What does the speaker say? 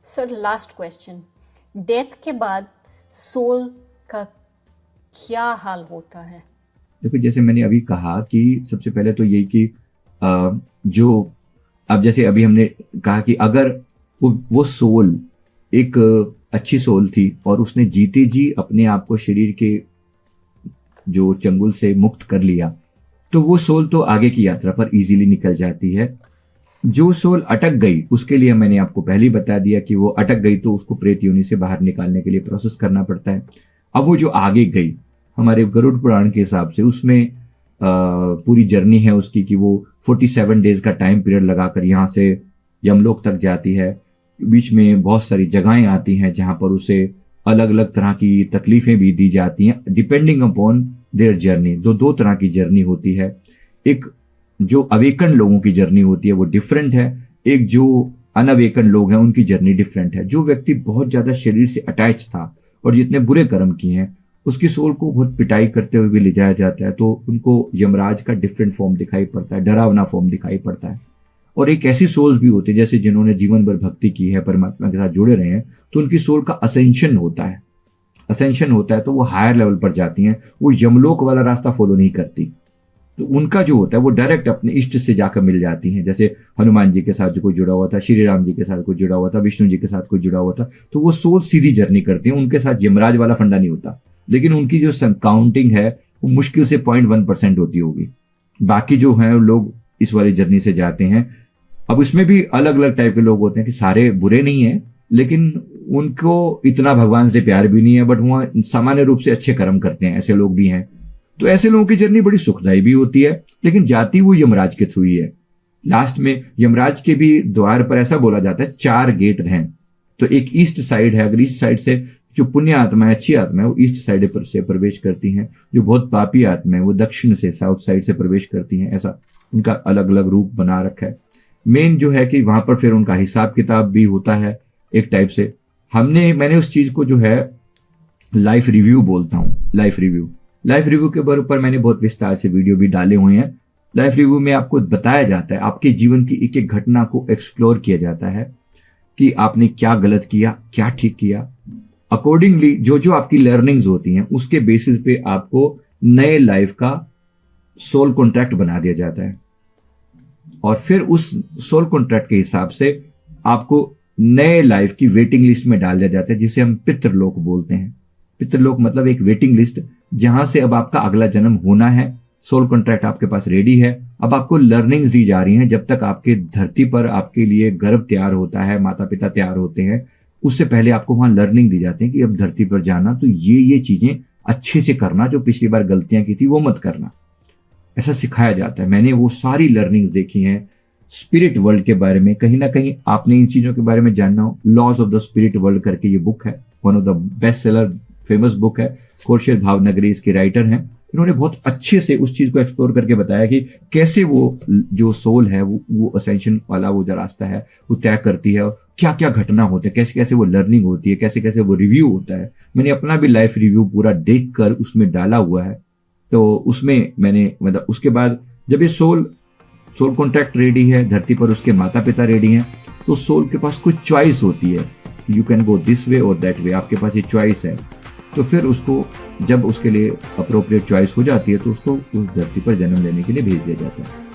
Sir last question, death के बाद soul का क्या हाल होता है? देखो, जैसे मैंने अभी कहा कि सबसे पहले तो यही कि जो अब जैसे अभी हमने कहा कि अगर वो सोल एक अच्छी सोल थी और उसने जीते जी अपने आप को शरीर के जो चंगुल से मुक्त कर लिया, तो वो सोल तो आगे की यात्रा पर इजीली निकल जाती है। जो सोल अटक गई, उसके लिए मैंने आपको पहले ही बता दिया कि वो अटक गई तो उसको प्रेत योनि से बाहर निकालने के लिए प्रोसेस करना पड़ता है। अब वो जो आगे गई, हमारे गरुड़ पुराण के हिसाब से उसमें पूरी जर्नी है उसकी कि वो 47 डेज का टाइम पीरियड लगाकर यहाँ से यमलोक तक जाती है। बीच में बहुत सारी जगहें आती हैं जहां पर उसे अलग अलग तरह की तकलीफें भी दी जाती हैं, डिपेंडिंग अपॉन देयर जर्नी। दो तरह की जर्नी होती है। एक जो अवेकन लोगों की जर्नी होती है वो डिफरेंट है, एक जो अनअवेकन लोग हैं उनकी जर्नी डिफरेंट है। जो व्यक्ति बहुत ज्यादा शरीर से अटैच था और जितने बुरे कर्म किए हैं, उसकी सोल को बहुत पिटाई करते हुए भी ले जाया जाता है, तो उनको यमराज का डिफरेंट फॉर्म दिखाई पड़ता है, डरावना फॉर्म दिखाई पड़ता है। और एक ऐसी सोल्स भी होती है जैसे जिन्होंने जीवन भर भक्ति की है, परमात्मा के साथ जुड़े रहे हैं, तो उनकी सोल का असेंशन होता है। असेंशन होता है तो वो हायर लेवल पर जाती हैं, वो यमलोक वाला रास्ता फॉलो नहीं करती। तो उनका जो होता है वो डायरेक्ट अपने इष्ट से जाकर मिल जाती हैं। जैसे हनुमान जी के साथ जो कोई जुड़ा हुआ था, श्री राम जी के साथ कोई जुड़ा हुआ था, विष्णु जी के साथ कोई जुड़ा हुआ था, तो वो सोल सीधी जर्नी करती हैं, उनके साथ यमराज वाला फंडा नहीं होता। लेकिन उनकी जो काउंटिंग है वो मुश्किल से 0.1% होती होगी। बाकी जो हैं लोग इस वाली जर्नी से जाते हैं। अब इसमें भी अलग अलग टाइप के लोग होते हैं कि सारे बुरे नहीं है, लेकिन उनको इतना भगवान से प्यार भी नहीं है, बट वो सामान्य रूप से अच्छे कर्म करते हैं, ऐसे लोग भी हैं। तो ऐसे लोगों की जर्नी बड़ी सुखदायी भी होती है, लेकिन जाती वो यमराज के थ्रू ही है। लास्ट में यमराज के भी द्वार पर ऐसा बोला जाता है 4 गेट हैं। तो एक ईस्ट साइड है, अगर ईस्ट साइड से जो पुण्य आत्मा है, अच्छी आत्मा है, वो ईस्ट साइड पर से प्रवेश करती हैं। जो बहुत पापी आत्मा है वो दक्षिण से, साउथ साइड से प्रवेश करती हैं। ऐसा उनका अलग अलग रूप बना रखा है। मेन जो है कि वहां पर फिर उनका हिसाब किताब भी होता है एक टाइप से। मैंने उस चीज को जो है लाइफ रिव्यू बोलता हूँ। लाइफ रिव्यू के ऊपर मैंने बहुत विस्तार से वीडियो भी डाले हुए हैं। लाइफ रिव्यू में आपको बताया जाता है, आपके जीवन की एक एक घटना को एक्सप्लोर किया जाता है कि आपने क्या गलत किया, क्या ठीक किया। अकॉर्डिंगली जो जो आपकी लर्निंग्स होती हैं उसके बेसिस पे आपको नए लाइफ का सोल कॉन्ट्रैक्ट बना दिया जाता है, और फिर उस सोल कॉन्ट्रैक्ट के हिसाब से आपको नए लाइफ की वेटिंग लिस्ट में डाल दिया जाता है, जिसे हम पितृलोक बोलते हैं। पितृलोक मतलब एक वेटिंग लिस्ट, जहां से अब आपका अगला जन्म होना है। सोल कॉन्ट्रैक्ट आपके पास रेडी है। अब आपको लर्निंग्स दी जा रही हैं। जब तक आपके धरती पर आपके लिए गर्भ तैयार होता है, माता पिता तैयार होते हैं, उससे पहले आपको वहां लर्निंग दी जाती है कि अब धरती पर जाना तो ये चीजें अच्छे से करना, जो पिछली बार गलतियां की थी वो मत करना, ऐसा सिखाया जाता है। मैंने वो सारी लर्निंग्स देखी हैं। स्पिरिट वर्ल्ड के बारे में कहीं ना कहीं आपने इन चीजों के बारे में जानना हो, laws of the spirit world करके ये बुक है, one of the best seller famous book है। कोरशेद भावनगरी इसके राइटर हैं। इन्होंने बहुत अच्छे से उस चीज को एक्सप्लोर करके बताया कि कैसे वो जो सोल है वो असेंशन वाला वो जो रास्ता है वो तय करती है, और क्या क्या घटना होते हैं, कैसे कैसे वो लर्निंग होती है, कैसे कैसे वो रिव्यू होता है। मैंने अपना भी लाइफ रिव्यू पूरा देख कर उसमें डाला हुआ है। तो उसमें मैंने मतलब उसके बाद जब ये सोल कॉन्ट्रैक्ट रेडी है, धरती पर उसके माता पिता रेडी हैं, तो सोल के पास कुछ चॉइस होती है, you can go this way और दैट वे, आपके पास ये चॉइस है। तो फिर उसको जब उसके लिए अप्रोप्रिएट चॉइस हो जाती है तो उसको उस धरती पर जन्म लेने के लिए भेज दिया जाता है।